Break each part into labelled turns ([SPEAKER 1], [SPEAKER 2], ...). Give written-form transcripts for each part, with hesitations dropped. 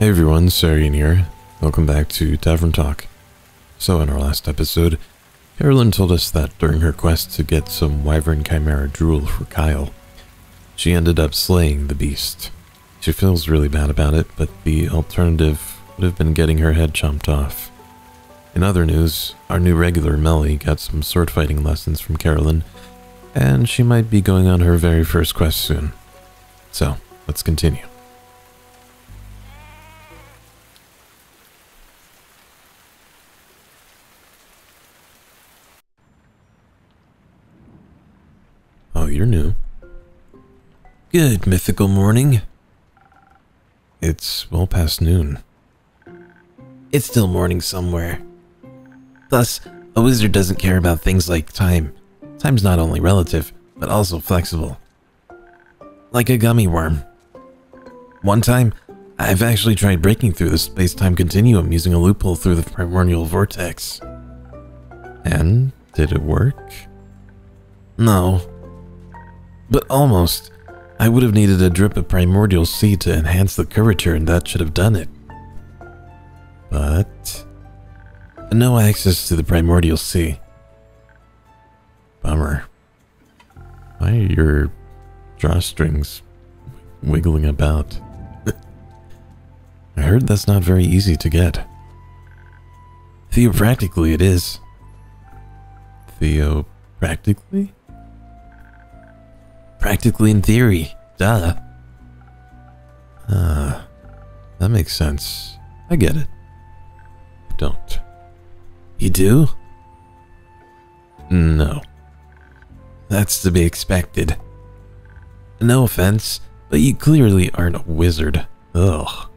[SPEAKER 1] Hey everyone, Serien here. Welcome back to Tavern Talk. So in our last episode, Carolyn told us that during her quest to get some Wyvern Chimera drool for Kyle, she ended up slaying the beast. She feels really bad about it, but the alternative would have been getting her head chomped off. In other news, our new regular Melly got some sword fighting lessons from Carolyn, and she might be going on her very first quest soon. So, let's continue. Oh, you're new. Good mythical morning. It's well past noon.
[SPEAKER 2] It's still morning somewhere. Thus, a wizard doesn't care about things like time. Time's not only relative, but also flexible. Like a gummy worm. One time, I've actually tried breaking through the space-time continuum using a loophole through the primordial vortex.
[SPEAKER 1] And did it work?
[SPEAKER 2] No. But almost. I would have needed a drip of primordial sea to enhance the curvature, and that should have done it.
[SPEAKER 1] But
[SPEAKER 2] no access to the primordial sea.
[SPEAKER 1] Bummer. Why are your drawstrings wiggling about? I heard that's not very easy to get.
[SPEAKER 2] Theopractically, it is.
[SPEAKER 1] Theopractically?
[SPEAKER 2] Practically in theory. Duh.
[SPEAKER 1] That makes sense. I get it. I don't.
[SPEAKER 2] You do?
[SPEAKER 1] No.
[SPEAKER 2] That's to be expected. No offense, but you clearly aren't a wizard.
[SPEAKER 1] Ugh.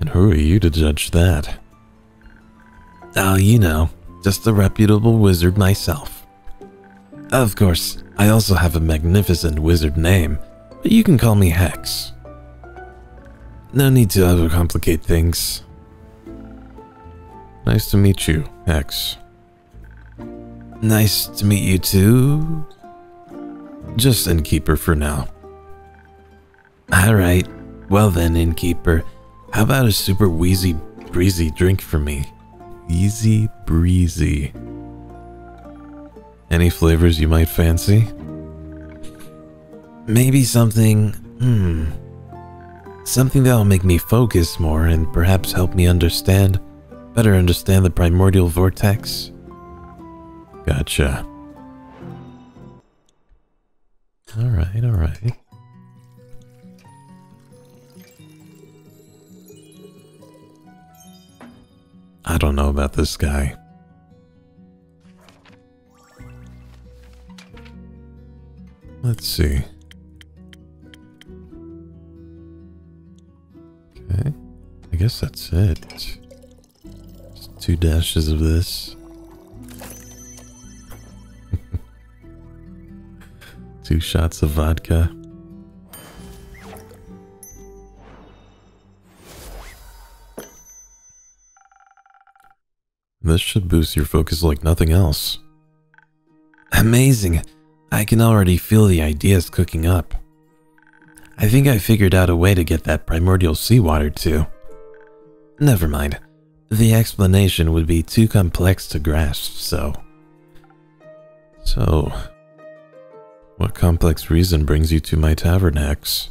[SPEAKER 1] And who are you to judge that?
[SPEAKER 2] Oh, you know, just a reputable wizard myself. Of course, I also have a magnificent wizard name, but you can call me Hex. No need to overcomplicate things.
[SPEAKER 1] Nice to meet you, Hex.
[SPEAKER 2] Nice to meet you too.
[SPEAKER 1] Just Innkeeper for now.
[SPEAKER 2] Alright, well then, Innkeeper, how about a super wheezy breezy drink for me?
[SPEAKER 1] Easy breezy. Any flavors you might fancy?
[SPEAKER 2] Maybe something, something that'll make me focus more and perhaps help me better understand the primordial vortex.
[SPEAKER 1] Gotcha. Alright. I don't know about this guy. Let's see. Okay, I guess that's it. Just 2 dashes of this. 2 shots of vodka. This should boost your focus like nothing else.
[SPEAKER 2] Amazing. I can already feel the ideas cooking up. I think I figured out a way to get that primordial seawater too. Never mind. The explanation would be too complex to grasp, so...
[SPEAKER 1] So, what complex reason brings you to my tavern, Hex?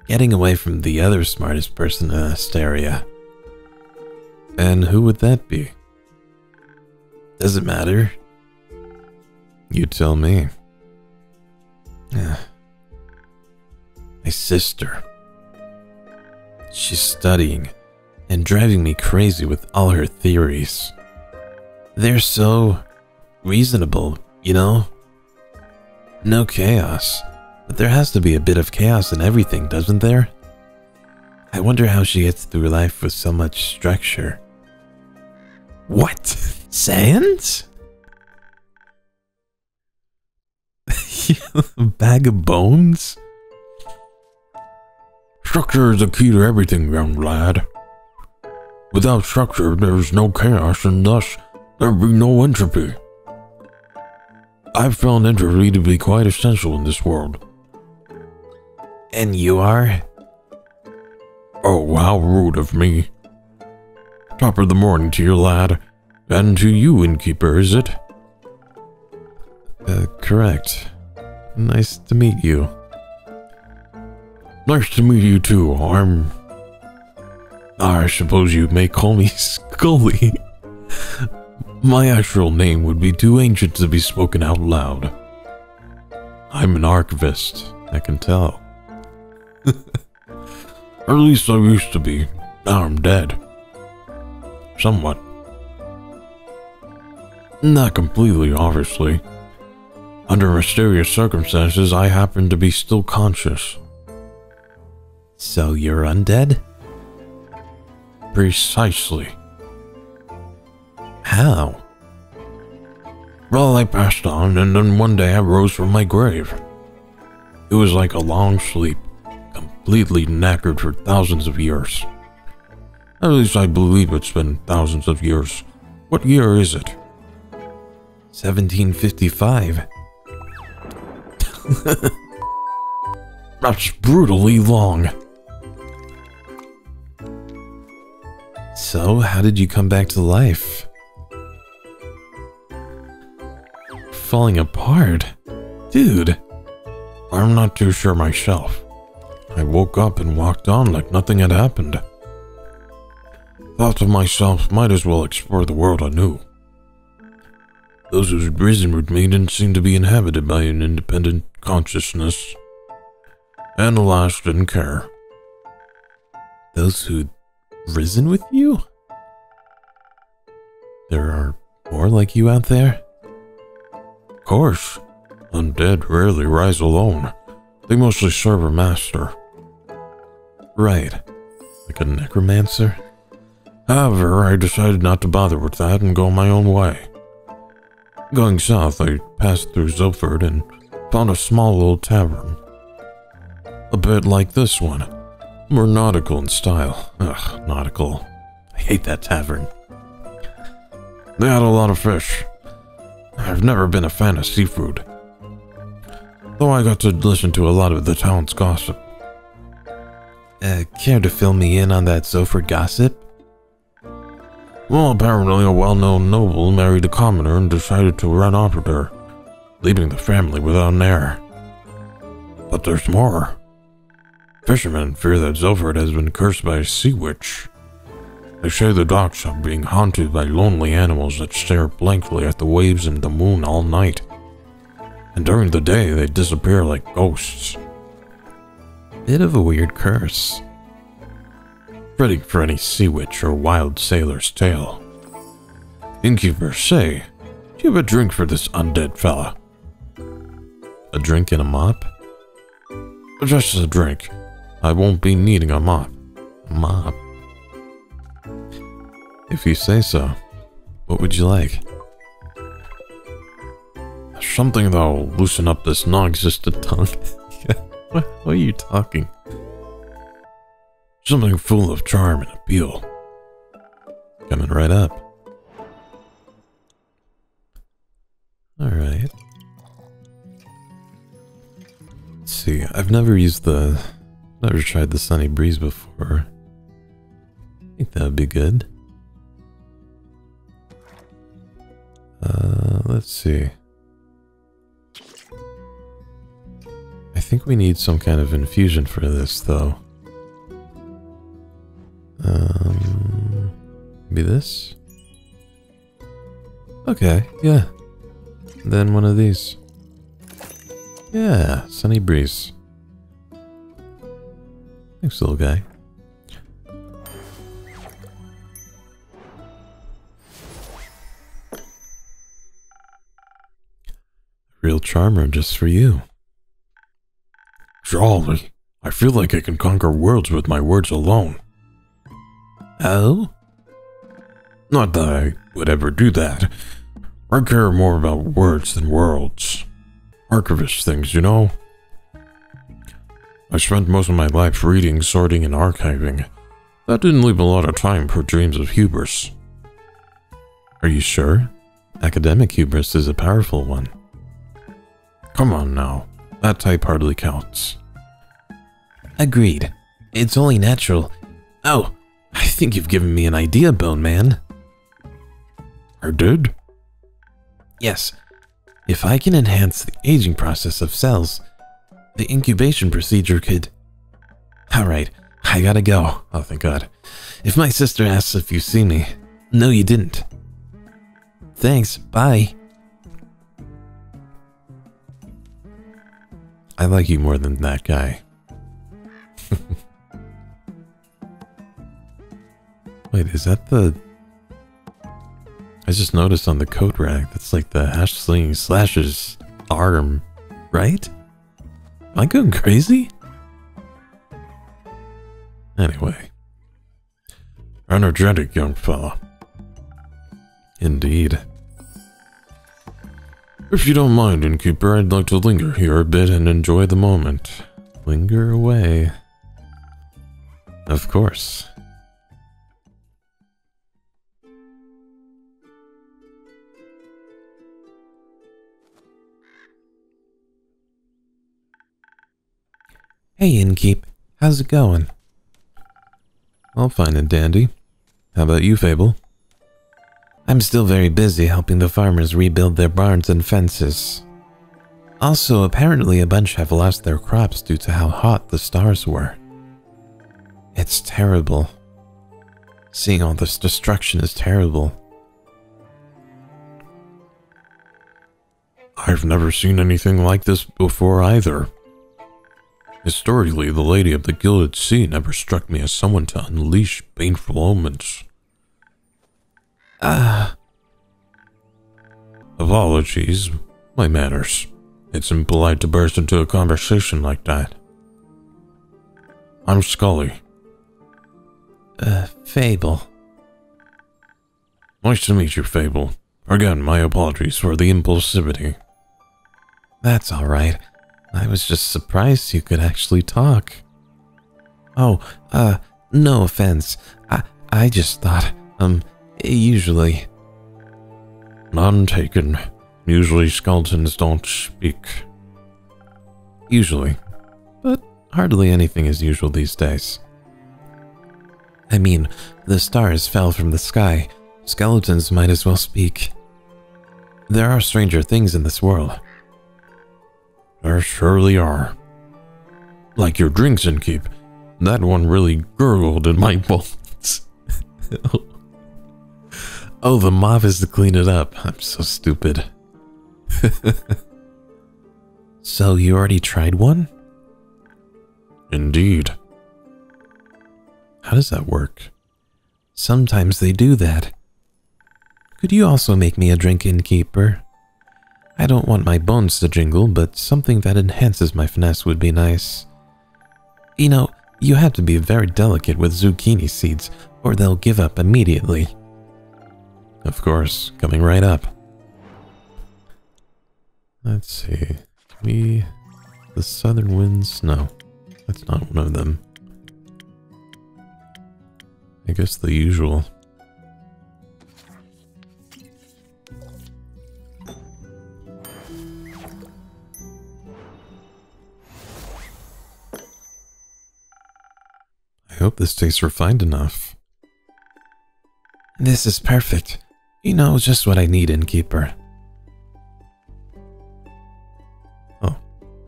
[SPEAKER 2] Getting away from the other smartest person in Asteria.
[SPEAKER 1] And who would that be?
[SPEAKER 2] Does it matter?
[SPEAKER 1] You tell me.
[SPEAKER 2] My sister. She's studying and driving me crazy with all her theories. They're so reasonable, you know? No chaos, but there has to be a bit of chaos in everything, doesn't there? I wonder how she gets through life with so much structure. What? Sand?
[SPEAKER 1] A bag of bones?
[SPEAKER 3] Structure is the key to everything, young lad. Without structure, there is no chaos, and thus there be no entropy. I've found entropy to be quite essential in this world.
[SPEAKER 2] And you are?
[SPEAKER 3] Oh, how rude of me. Top of the morning to you, lad. And to you, innkeeper, is it?
[SPEAKER 1] Correct. Nice to meet you.
[SPEAKER 3] Nice to meet you too.
[SPEAKER 1] I suppose you may call me Scully. My actual name would be too ancient to be spoken out loud. I'm an archivist, I can tell.
[SPEAKER 3] At least I used to be. Now I'm dead. Somewhat. Not completely, obviously. Under mysterious circumstances, I happen to be still conscious.
[SPEAKER 2] So you're undead?
[SPEAKER 3] Precisely.
[SPEAKER 2] How?
[SPEAKER 3] Well, I passed on, and then one day I rose from my grave. It was like a long sleep, completely knackered for thousands of years. At least I believe it's been thousands of years. What year is it?
[SPEAKER 2] 1755.
[SPEAKER 3] That's brutally long.
[SPEAKER 2] So, how did you come back to life?
[SPEAKER 1] Falling apart? Dude.
[SPEAKER 3] I'm not too sure myself. I woke up and walked on like nothing had happened. Thought to myself, might as well explore the world anew. Those who'd risen with me didn't seem to be inhabited by an independent consciousness. And alas, didn't care.
[SPEAKER 2] Those who'd risen with you?
[SPEAKER 1] There are more like you out there?
[SPEAKER 3] Of course. Undead rarely rise alone. They mostly serve a master.
[SPEAKER 1] Right. Like a necromancer?
[SPEAKER 3] However, I decided not to bother with that and go my own way. Going south, I passed through Zilford and found a small little tavern. A bit like this one. More nautical in style.
[SPEAKER 1] Ugh, nautical. I hate that tavern.
[SPEAKER 3] They had a lot of fish. I've never been a fan of seafood. Though I got to listen to a lot of the town's gossip.
[SPEAKER 2] Care to fill me in on that Zilford gossip?
[SPEAKER 3] Well, apparently a well-known noble married a commoner and decided to run off with her, leaving the family without an heir. But there's more. Fishermen fear that Zilford has been cursed by a sea witch. They say the docks are being haunted by lonely animals that stare blankly at the waves and the moon all night. And during the day, they disappear like ghosts.
[SPEAKER 1] Bit of a weird curse. Fitting for any sea witch or wild sailor's tale.
[SPEAKER 3] Innkeeper, say, do you have a drink for this undead fella?
[SPEAKER 1] A drink and a mop?
[SPEAKER 3] Just a drink. I won't be needing a mop.
[SPEAKER 1] A mop? If you say so. What would you like?
[SPEAKER 3] Something that'll loosen up this non-existent tongue.
[SPEAKER 1] What are you talking?
[SPEAKER 3] Something full of charm and appeal.
[SPEAKER 1] Coming right up. Alright. Let's see, I've never tried the Sunny Breeze before. I think that would be good. Let's see. I think we need some kind of infusion for this, though. Maybe this? Okay, yeah. Then one of these. Yeah, Sunny Breeze. Thanks, little guy. Real charmer just for you.
[SPEAKER 3] Jolly. I feel like I can conquer worlds with my words alone.
[SPEAKER 2] Oh?
[SPEAKER 3] Not that I would ever do that. I care more about words than worlds. Archivist things, you know? I spent most of my life reading, sorting, and archiving. That didn't leave a lot of time for dreams of hubris.
[SPEAKER 1] Are you sure? Academic hubris is a powerful one.
[SPEAKER 3] Come on now. That type hardly counts.
[SPEAKER 2] Agreed. It's only natural. Oh, I think you've given me an idea, Bone Man.
[SPEAKER 3] I did?
[SPEAKER 2] Yes. If I can enhance the aging process of cells, the incubation procedure could... Alright, I gotta go. Oh, thank God. If my sister asks if you see me... No, you didn't. Thanks, bye.
[SPEAKER 1] I like you more than that guy. Wait, is that the... I just noticed on the coat rack, that's like the Ashling Slash's arm, right? Am I going crazy? Anyway.
[SPEAKER 3] Energetic young fella.
[SPEAKER 1] Indeed.
[SPEAKER 3] If you don't mind, innkeeper, I'd like to linger here a bit and enjoy the moment.
[SPEAKER 1] Linger away. Of course.
[SPEAKER 2] Hey, Innkeep. How's it going?
[SPEAKER 1] All fine and dandy. How about you, Fable?
[SPEAKER 2] I'm still very busy helping the farmers rebuild their barns and fences. Also, apparently a bunch have lost their crops due to how hot the stars were. It's terrible. Seeing all this destruction is terrible.
[SPEAKER 3] I've never seen anything like this before either. Historically, the Lady of the Gilded Sea never struck me as someone to unleash baneful omens. Apologies, my manners. It's impolite to burst into a conversation like that. I'm Scully.
[SPEAKER 2] Fable.
[SPEAKER 3] Nice to meet you, Fable. Again, my apologies for the impulsivity.
[SPEAKER 2] That's alright. I was just surprised you could actually talk. Oh, no offense. I just thought, usually.
[SPEAKER 3] None taken. Usually skeletons don't speak.
[SPEAKER 1] Usually. But hardly anything is usual these days.
[SPEAKER 2] I mean, the stars fell from the sky. Skeletons might as well speak. There are stranger things in this world.
[SPEAKER 3] There surely are. Like your drinks, Innkeep. That one really gurgled in my bones.
[SPEAKER 1] Oh, the mop is to clean it up. I'm so stupid.
[SPEAKER 2] So you already tried one?
[SPEAKER 3] Indeed.
[SPEAKER 1] How does that work?
[SPEAKER 2] Sometimes they do that. Could you also make me a drink, Innkeeper? I don't want my bones to jingle, but something that enhances my finesse would be nice. You know, you have to be very delicate with zucchini seeds, or they'll give up immediately.
[SPEAKER 1] Of course, coming right up. Let's see. The southern winds? No, that's not one of them. I guess the usual. I hope this tastes refined enough.
[SPEAKER 2] This is perfect. You know, just what I need, Innkeeper.
[SPEAKER 1] Oh,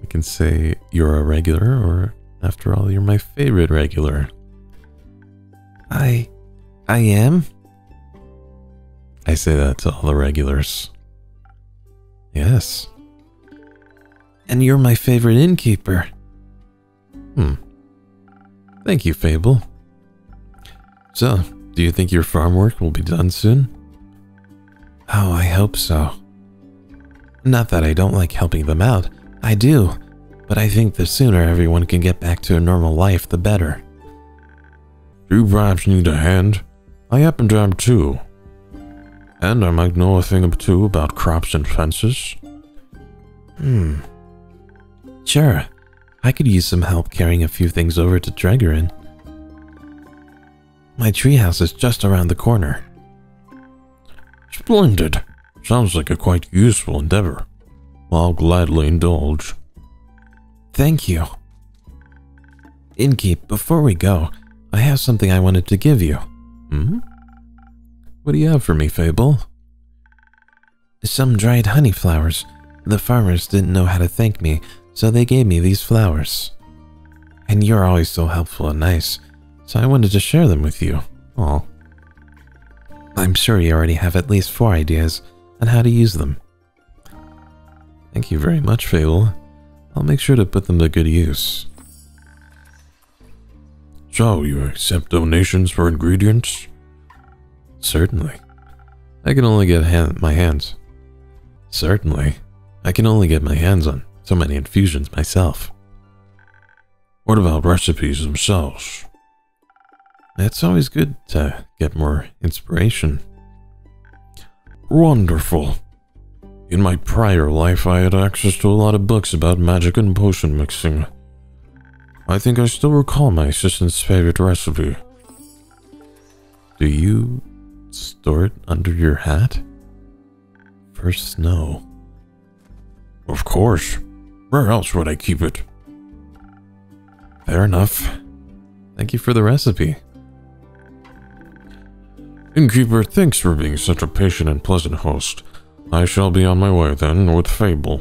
[SPEAKER 1] I can say you're a regular, or after all, you're my favorite regular.
[SPEAKER 2] I am?
[SPEAKER 1] I say that to all the regulars. Yes.
[SPEAKER 2] And you're my favorite innkeeper.
[SPEAKER 1] Thank you, Fable. So, do you think your farm work will be done soon?
[SPEAKER 2] Oh, I hope so. Not that I don't like helping them out. I do. But I think the sooner everyone can get back to a normal life, the better.
[SPEAKER 3] Do you perhaps need a hand? I happen to have two. And I might know a thing or two about crops and fences.
[SPEAKER 2] Sure. I could use some help carrying a few things over to Dregerin. My treehouse is just around the corner.
[SPEAKER 3] Splendid. Sounds like a quite useful endeavor. I'll gladly indulge.
[SPEAKER 2] Thank you. Innkeep, before we go, I have something I wanted to give you.
[SPEAKER 1] What do you have for me, Fable?
[SPEAKER 2] Some dried honey flowers. The farmers didn't know how to thank me, so they gave me these flowers. And you're always so helpful and nice, so I wanted to share them with you.
[SPEAKER 1] Oh.
[SPEAKER 2] I'm sure you already have at least 4 ideas on how to use them.
[SPEAKER 1] Thank you very much, Fable. I'll make sure to put them to good use.
[SPEAKER 3] So, you accept donations for ingredients?
[SPEAKER 1] Certainly. I can only get my hands. Certainly. I can only get my hands on so many infusions myself.
[SPEAKER 3] What about recipes themselves?
[SPEAKER 1] It's always good to get more inspiration.
[SPEAKER 3] Wonderful. In my prior life, I had access to a lot of books about magic and potion mixing. I think I still recall my assistant's favorite recipe.
[SPEAKER 1] Do you store it under your hat? For snow.
[SPEAKER 3] Of course. Where else would I keep it?
[SPEAKER 1] Fair enough. Thank you for the recipe.
[SPEAKER 3] Innkeeper, thanks for being such a patient and pleasant host. I shall be on my way then with Fable.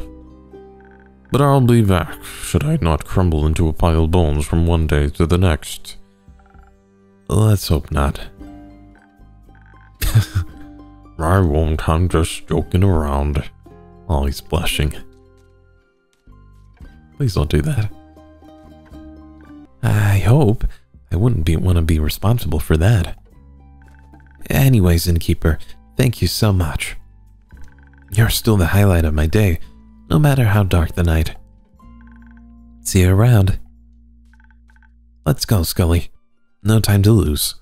[SPEAKER 3] But I'll be back, should I not crumble into a pile of bones from one day to the next.
[SPEAKER 1] Let's hope not.
[SPEAKER 3] I won't, I'm just joking around.
[SPEAKER 1] Always blushing. Please don't do that.
[SPEAKER 2] I hope. I wouldn't want to be responsible for that. Anyways, Innkeeper, thank you so much. You're still the highlight of my day, no matter how dark the night. See you around. Let's go, Scully. No time to lose.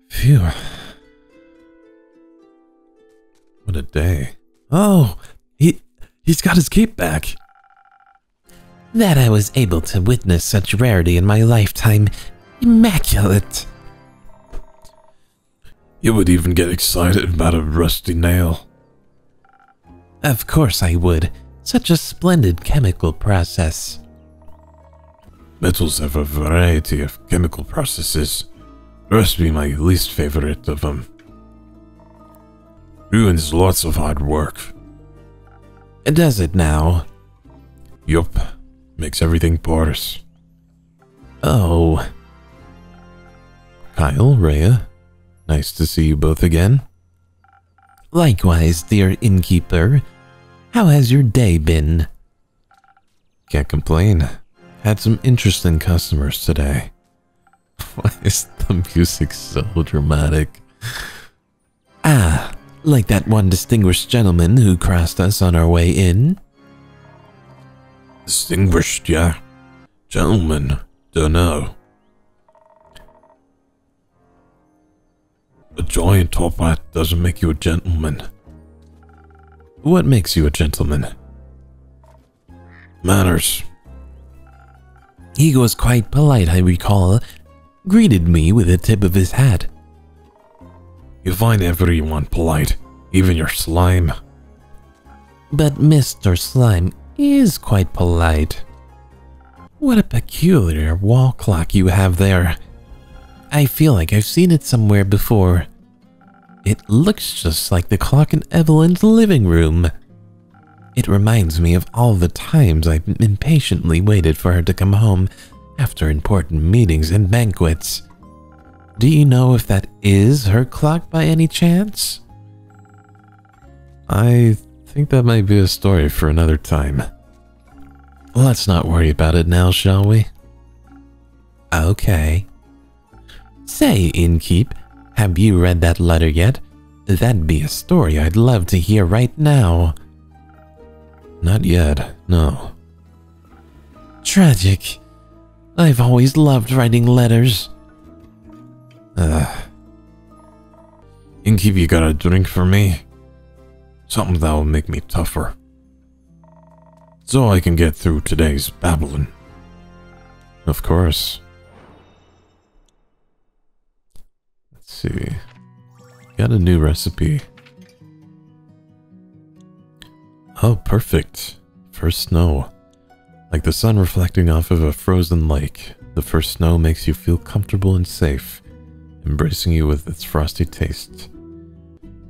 [SPEAKER 1] Phew. What a day.
[SPEAKER 2] Oh, he's got his cape back. That I was able to witness such rarity in my lifetime. Immaculate.
[SPEAKER 3] You would even get excited about a rusty nail.
[SPEAKER 2] Of course I would. Such a splendid chemical process.
[SPEAKER 3] Metals have a variety of chemical processes. Rusty my least favorite of them. Ruins lots of hard work.
[SPEAKER 2] Does it now?
[SPEAKER 3] Yup. Makes everything porous.
[SPEAKER 2] Oh.
[SPEAKER 1] Kyle, Rhea, nice to see you both again.
[SPEAKER 2] Likewise, dear Innkeeper. How has your day been?
[SPEAKER 1] Can't complain. Had some interesting customers today. Why is the music so dramatic?
[SPEAKER 2] Ah, like that one distinguished gentleman who crossed us on our way in?
[SPEAKER 3] Distinguished, yeah. Gentleman, dunno. A giant top hat doesn't make you a gentleman.
[SPEAKER 1] What makes you a gentleman?
[SPEAKER 3] Manners.
[SPEAKER 2] He was quite polite, I recall. Greeted me with a tip of his hat.
[SPEAKER 3] You find everyone polite, even your slime.
[SPEAKER 2] But Mr. Slime is quite polite. What a peculiar wall clock you have there. I feel like I've seen it somewhere before. It looks just like the clock in Evelyn's living room. It reminds me of all the times I've impatiently waited for her to come home after important meetings and banquets. Do you know if that is her clock by any chance?
[SPEAKER 1] I think that might be a story for another time.
[SPEAKER 2] Let's not worry about it now, shall we? Okay. Say, Innkeep, have you read that letter yet? That'd be a story I'd love to hear right now.
[SPEAKER 1] Not yet, no.
[SPEAKER 2] Tragic. I've always loved writing letters.
[SPEAKER 3] Innkeep, you got a drink for me? Something that will make me tougher. So I can get through today's babbling.
[SPEAKER 1] Of course. Let's see. Got a new recipe. Oh, perfect. First snow. Like the sun reflecting off of a frozen lake, the first snow makes you feel comfortable and safe, embracing you with its frosty taste.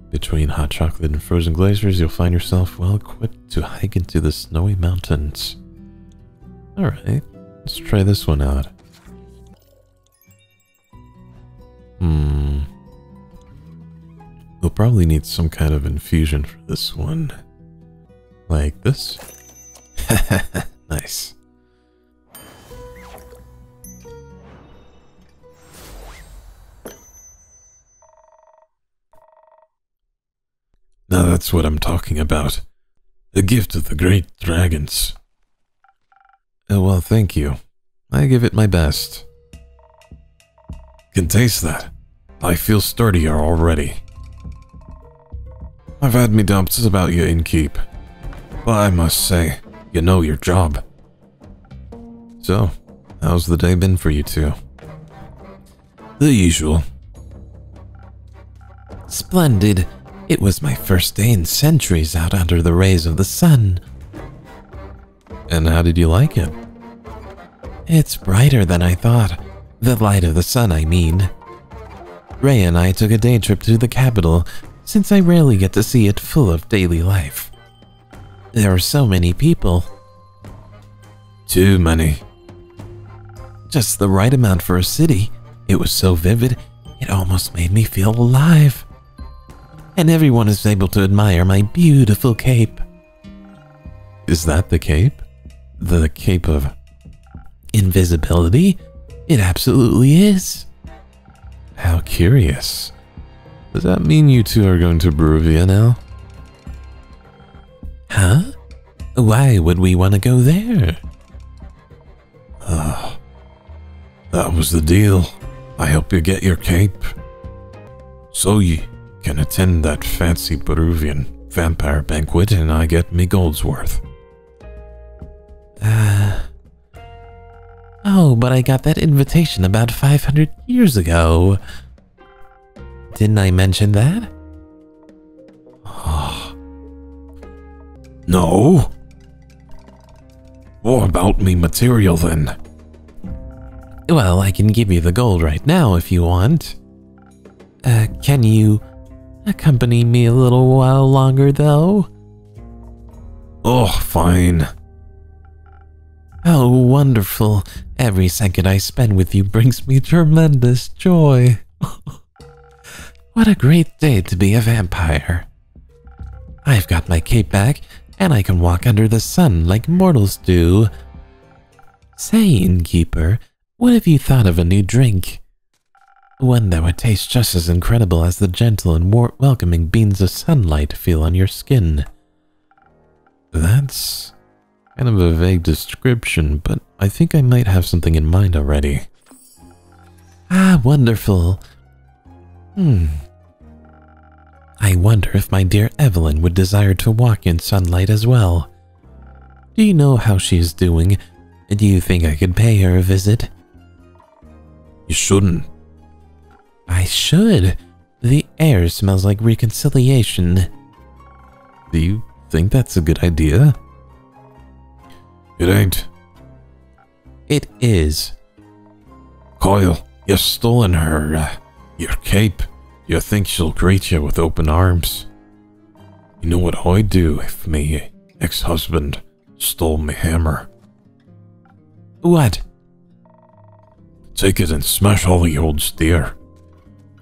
[SPEAKER 1] Between hot chocolate and frozen glaciers, you'll find yourself well equipped to hike into the snowy mountains. Alright, let's try this one out. We'll probably need some kind of infusion for this one. Like this? Nice. Now that's what I'm talking about. The gift of the great dragons. Well, thank you. I give it my best. Can taste that. I feel sturdier already. I've had me doubts about your innkeep, but I must say, you know your job. So, how's the day been for you two? The usual. Splendid. It was my first day in centuries out under the rays of the sun. And how did you like it? It's brighter than I thought. The light of the sun, I mean. Ray and I took a day trip to the capital, since I rarely get to see it full of daily life. There are so many people. Too many. Just the right amount for a city. It was so vivid, it almost made me feel alive. And everyone is able to admire my beautiful cape. Is that the cape? The cape of invisibility? It absolutely is. How curious. Does that mean you two are going to Baruvia now? Huh? Why would we want to go there? That was the deal. I hope you get your cape, so you can attend that fancy Baruvian vampire banquet and I get me gold's worth. Oh, but I got that invitation about 500 years ago. Didn't I mention that? No. What about me material then? Well, I can give you the gold right now if you want. Can you accompany me a little while longer though? Oh, fine. Oh, wonderful. Every second I spend with you brings me tremendous joy. What a great day to be a vampire. I've got my cape back, and I can walk under the sun like mortals do. Say, innkeeper, what have you thought of a new drink? One that would taste just as incredible as the gentle and welcoming beams of sunlight feel on your skin. That's kind of a vague description, but I think I might have something in mind already. Ah, wonderful. I wonder if my dear Evelyn would desire to walk in sunlight as well. Do you know how she is doing? Do you think I could pay her a visit? You shouldn't. I should. The air smells like reconciliation. Do you think that's a good idea? It ain't. It is. Coyle, you've stolen her, your cape. You think she'll greet you with open arms? You know what I'd do if my ex-husband stole my hammer? What? Take it and smash all the old steer.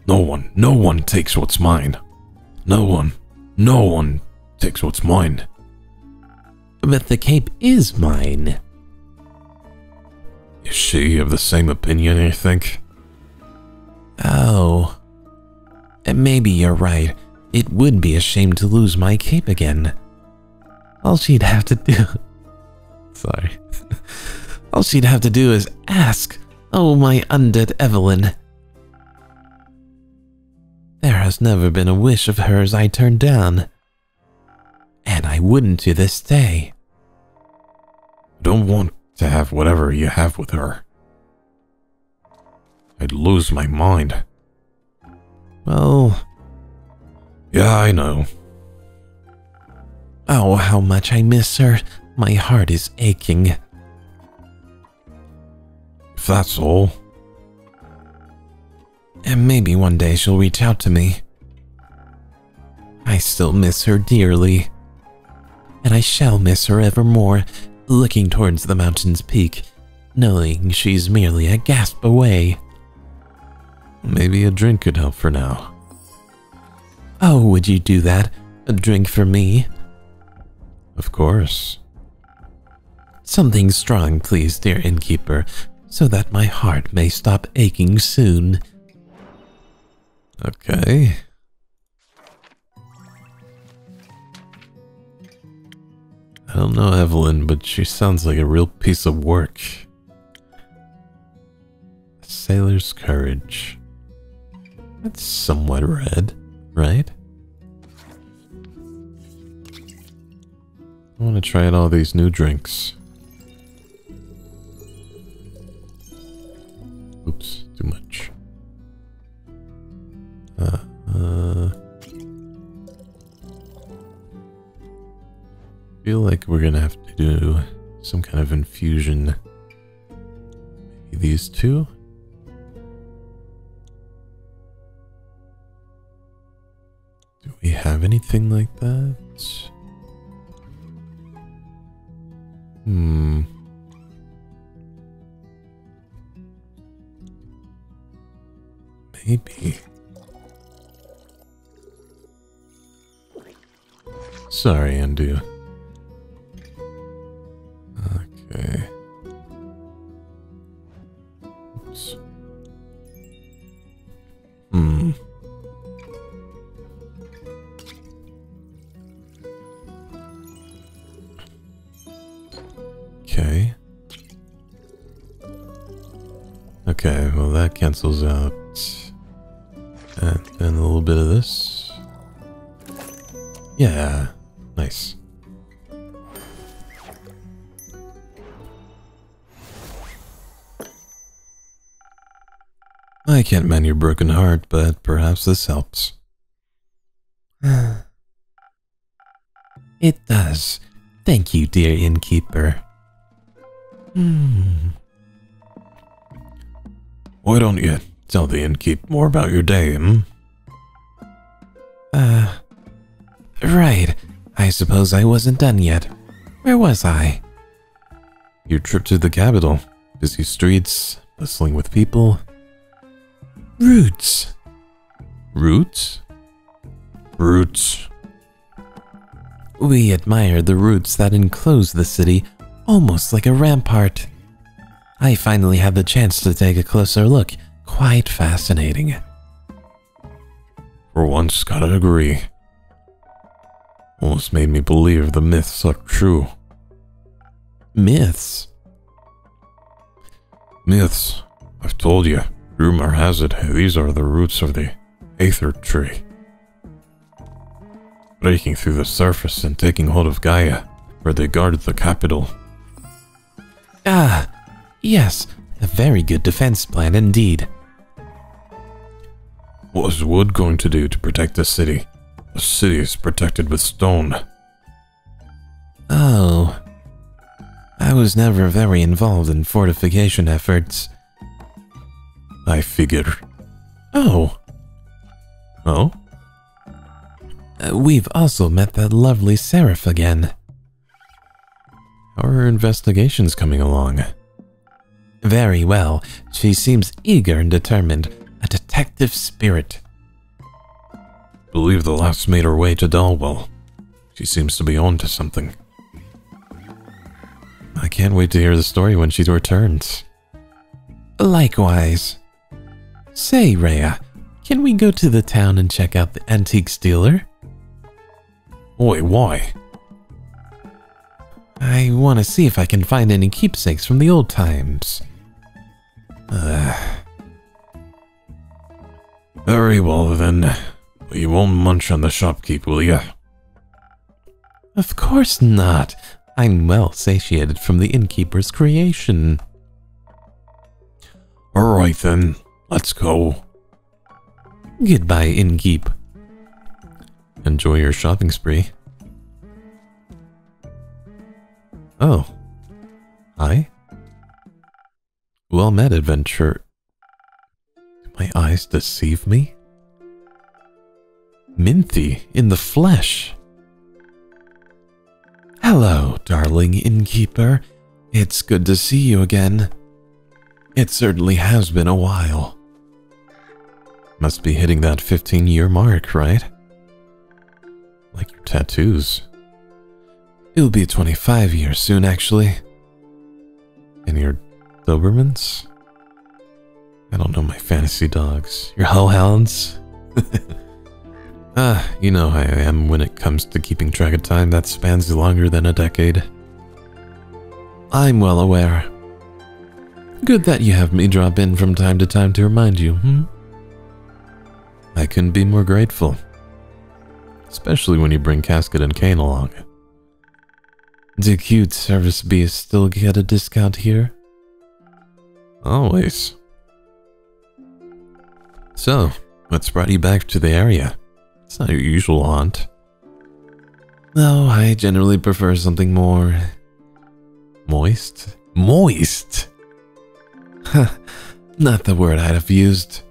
[SPEAKER 1] No one takes what's mine. No one takes what's mine. But the cape is mine. Is she of the same opinion, you think? Oh. Maybe you're right. It would be a shame to lose my cape again. All she'd have to do... Sorry. All she'd have to do is ask. Oh, my undead Evelyn. There has never been a wish of hers I turned down. And I wouldn't to this day. I don't want to have whatever you have with her. I'd lose my mind. Well, yeah, I know.
[SPEAKER 2] Oh, how much I miss her. My heart is aching.
[SPEAKER 3] If that's all.
[SPEAKER 2] And maybe one day she'll reach out to me. I still miss her dearly. And I shall miss her evermore, looking towards the mountain's peak, knowing she's merely a gasp away.
[SPEAKER 1] Maybe a drink could help for now.
[SPEAKER 2] Oh, would you do that? A drink for me?
[SPEAKER 1] Of course.
[SPEAKER 2] Something strong, please, dear innkeeper, so that my heart may stop aching soon.
[SPEAKER 1] Okay. I don't know Evelyn, but she sounds like a real piece of work. Sailor's Courage. That's somewhat red, right? I want to try out all these new drinks. Oops, too much. Feel like we're gonna have to do some kind of infusion. Maybe these two? Do we have anything like that? Maybe. Sorry, undo. Okay. Oops. Okay. Okay, well that cancels out. And then a little bit of this. Yeah, nice. I can't mend your broken heart, but perhaps this helps.
[SPEAKER 2] It does. Thank you, dear innkeeper.
[SPEAKER 3] Why don't you tell the innkeep more about your day,
[SPEAKER 2] Right. I suppose I wasn't done yet. Where was I?
[SPEAKER 1] Your trip to the capital. Busy streets, bustling with people.
[SPEAKER 2] Roots.
[SPEAKER 1] Roots?
[SPEAKER 3] Roots.
[SPEAKER 2] We admired the roots that enclose the city, almost like a rampart. I finally had the chance to take a closer look. Quite fascinating.
[SPEAKER 3] For once, gotta agree. Almost made me believe the myths are true.
[SPEAKER 2] Myths?
[SPEAKER 3] Myths. I've told you. Rumor has it these are the roots of the Aether Tree. Breaking through the surface and taking hold of Gaia, where they guard the capital.
[SPEAKER 2] Ah, yes. A very good defense plan indeed.
[SPEAKER 3] What is wood going to do to protect the city? The city is protected with stone.
[SPEAKER 2] Oh. I was never very involved in fortification efforts.
[SPEAKER 3] I figure.
[SPEAKER 2] Oh.
[SPEAKER 3] Oh?
[SPEAKER 2] We've also met that lovely Seraph again.
[SPEAKER 1] How are her investigations coming along?
[SPEAKER 2] Very well. She seems eager and determined. A detective spirit.
[SPEAKER 3] Believe the last made her way to Dalwell. She seems to be on to something.
[SPEAKER 1] I can't wait to hear the story when she returns.
[SPEAKER 2] Likewise. Say, Rhea, can we go to the town and check out the antiques dealer?
[SPEAKER 3] Oi, why?
[SPEAKER 2] I want to see if I can find any keepsakes from the old times.
[SPEAKER 3] Very well then. But you won't munch on the shopkeep, will ya?
[SPEAKER 2] Of course not. I'm well satiated from the innkeeper's creation.
[SPEAKER 3] Alright then, let's go.
[SPEAKER 2] Goodbye, innkeep.
[SPEAKER 1] Enjoy your shopping spree. Oh. Hi? Well met, adventure. Do my eyes deceive me? Minthy in the flesh. Hello, darling innkeeper. It's good to see you again. It certainly has been a while. Must be hitting that 15-year mark, right? Like your tattoos. It'll be 25 years soon, actually. And your Dobermans? I don't know my fantasy dogs. Your hellhounds? You know how I am when it comes to keeping track of time that spans longer than a decade. I'm well aware. Good that you have me drop in from time to time to remind you, I couldn't be more grateful. Especially when you bring Casket and Kane along. Do cute service bees still get a discount here? Always. So, what's brought you back to the area? It's not your usual haunt. No, I generally prefer something more... moist? Moist? Not the word I'd have used.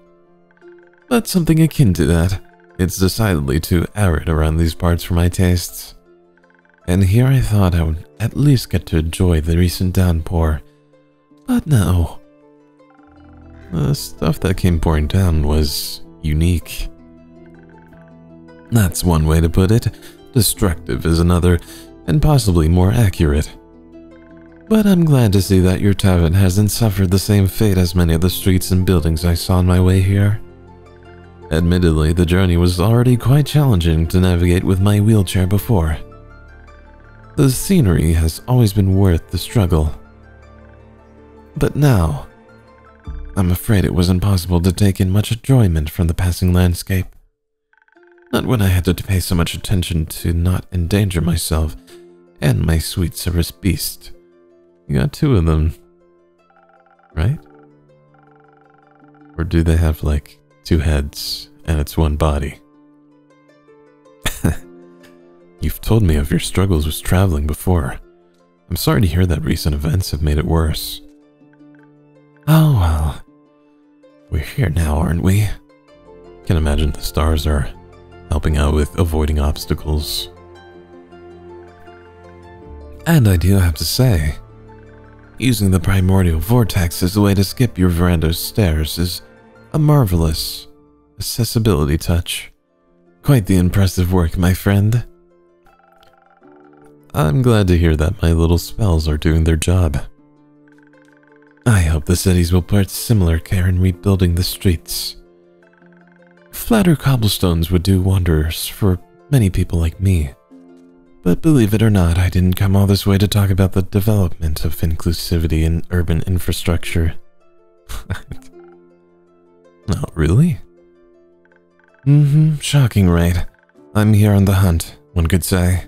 [SPEAKER 1] But something akin to that. It's decidedly too arid around these parts for my tastes. And here I thought I would at least get to enjoy the recent downpour. But no. The stuff that came pouring down was unique. That's one way to put it. Destructive is another, and possibly more accurate. But I'm glad to see that your tavern hasn't suffered the same fate as many of the streets and buildings I saw on my way here. Admittedly, the journey was already quite challenging to navigate with my wheelchair before. The scenery has always been worth the struggle. But now, I'm afraid it was impossible to take in much enjoyment from the passing landscape. Not when I had to pay so much attention to not endanger myself and my sweet service beast. You got two of them, right? Or do they have like two heads and it's one body? You've told me of your struggles with traveling before. I'm sorry to hear that recent events have made it worse. Oh well, we're here now, aren't we? Can imagine the stars are helping out with avoiding obstacles. And I do have to say, using the primordial vortex as a way to skip your veranda's stairs is a marvelous accessibility touch. Quite the impressive work, my friend. I'm glad to hear that my little spells are doing their job. I hope the cities will put similar care in rebuilding the streets. Flatter cobblestones would do wonders for many people like me. But believe it or not, I didn't come all this way to talk about the development of inclusivity in urban infrastructure. No, really? Shocking, right? I'm here on the hunt, one could say.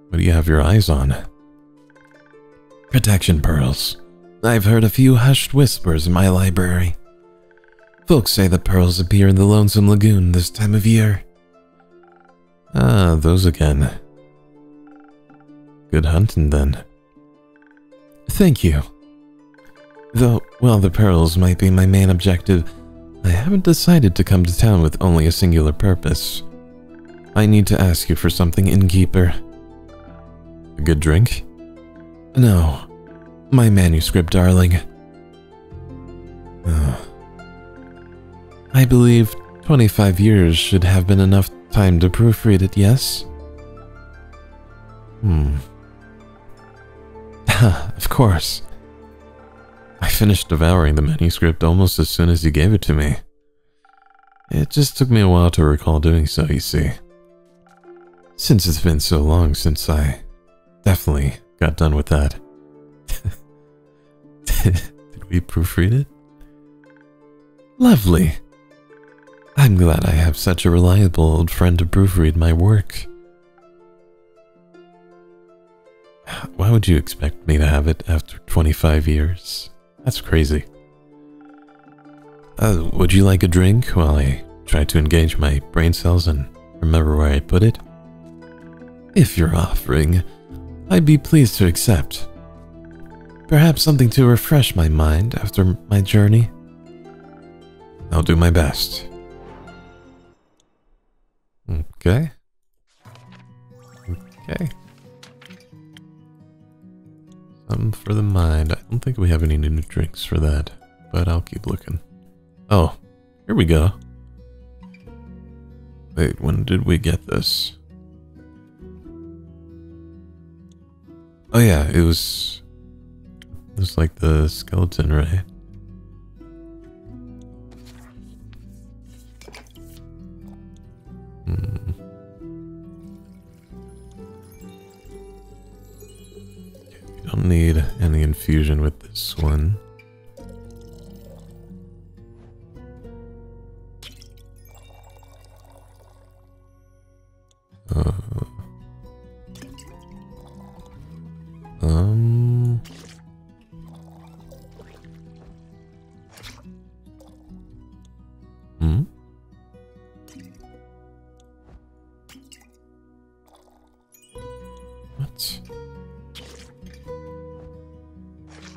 [SPEAKER 1] What do you have your eyes on? Protection pearls. I've heard a few hushed whispers in my library. Folks say the pearls appear in the Lonesome Lagoon this time of year. Ah, those again. Good hunting, then. Thank you. Though, while the pearls might be my main objective, I haven't decided to come to town with only a singular purpose. I need to ask you for something, innkeeper. A good drink? No. My manuscript, darling. I believe 25 years should have been enough time to proofread it, yes? Of course. I finished devouring the manuscript almost as soon as you gave it to me. It just took me a while to recall doing so, you see. Since it's been so long since I definitely got done with that. Did we proofread it? Lovely. I'm glad I have such a reliable old friend to proofread my work. Why would you expect me to have it after 25 years? That's crazy. Would you like a drink while I try to engage my brain cells and remember where I put it? If you're offering, I'd be pleased to accept. Perhaps something to refresh my mind after my journey. I'll do my best. Okay. Okay. Something for the mind. I don't think we have any new drinks for that, but I'll keep looking. Oh, here we go. Wait, when did we get this? Oh yeah, it was like the skeleton, right? You don't need any infusion with this one. What?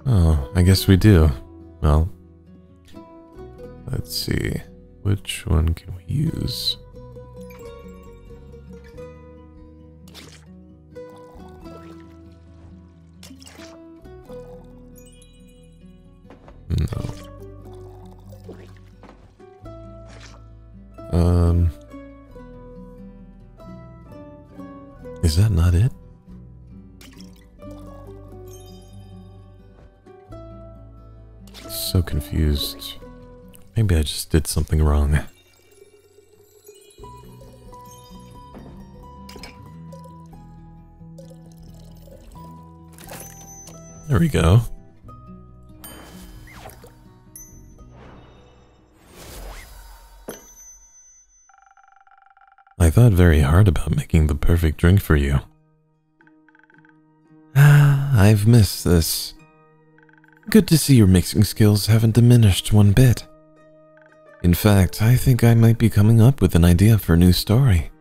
[SPEAKER 1] Oh, I guess we do. Well, let's see. Which one can we use? No. Is that not it? So confused. Maybe I just did something wrong. There we go. I thought very hard about making the perfect drink for you. I've missed this. Good to see your mixing skills haven't diminished one bit. In fact, I think I might be coming up with an idea for a new story.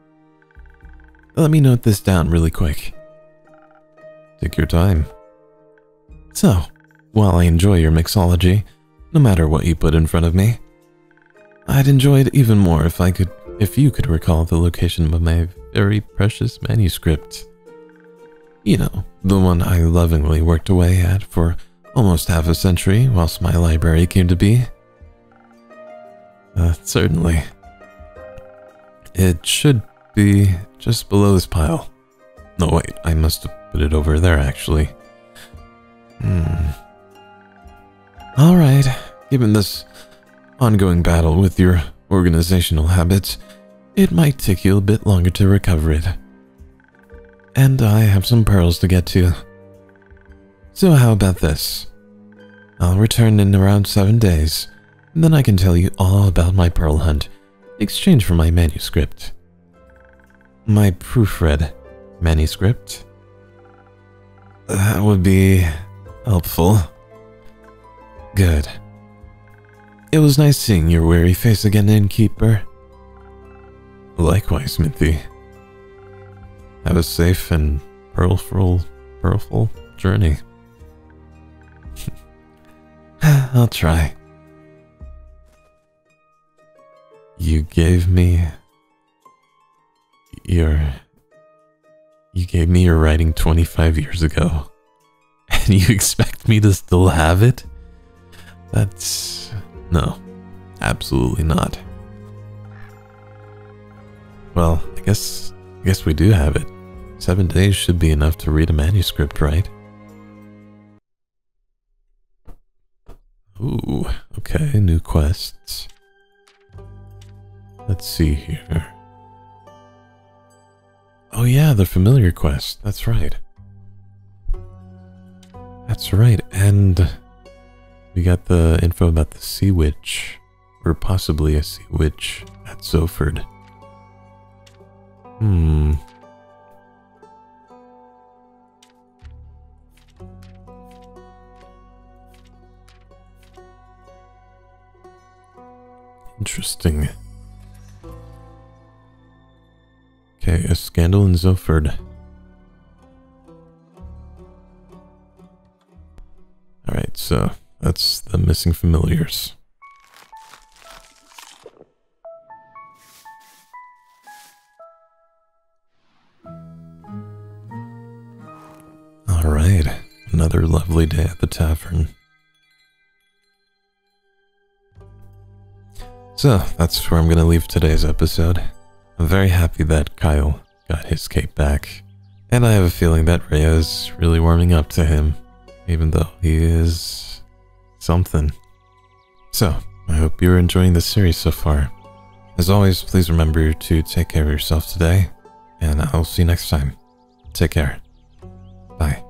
[SPEAKER 1] Let me note this down really quick. Take your time. So, while I enjoy your mixology, no matter what you put in front of me, I'd enjoy it even more if you could recall the location of my very precious manuscript. You know, the one I lovingly worked away at for almost half a century whilst my library came to be. Certainly. It should be just below this pile. No, wait, I must have put it over there, actually. Alright, given this ongoing battle with your organizational habits, it might take you a bit longer to recover it. And I have some pearls to get to. So how about this? I'll return in around 7 days, and then I can tell you all about my pearl hunt in exchange for my manuscript. My proofread manuscript? That would be helpful. Good. It was nice seeing your weary face again, innkeeper. Likewise, Smithy. Have a safe and pearlful journey. I'll try. You gave me your writing 25 years ago, and you expect me to still have it? No, absolutely not. Well, I guess we do have it. 7 days should be enough to read a manuscript, right? Ooh, okay, new quests. Let's see here. Oh yeah, the familiar quest, that's right. That's right, and we got the info about the sea witch, or possibly a sea witch at Zoford. Interesting. Okay, a scandal in Zoford. Alright, so that's the missing familiars. Alright, another lovely day at the tavern. So, that's where I'm going to leave today's episode. I'm very happy that Kyle got his cape back, and I have a feeling that Rhea is really warming up to him, even though he is something. So, I hope you're enjoying this series so far. As always, please remember to take care of yourself today, and I'll see you next time. Take care. Bye.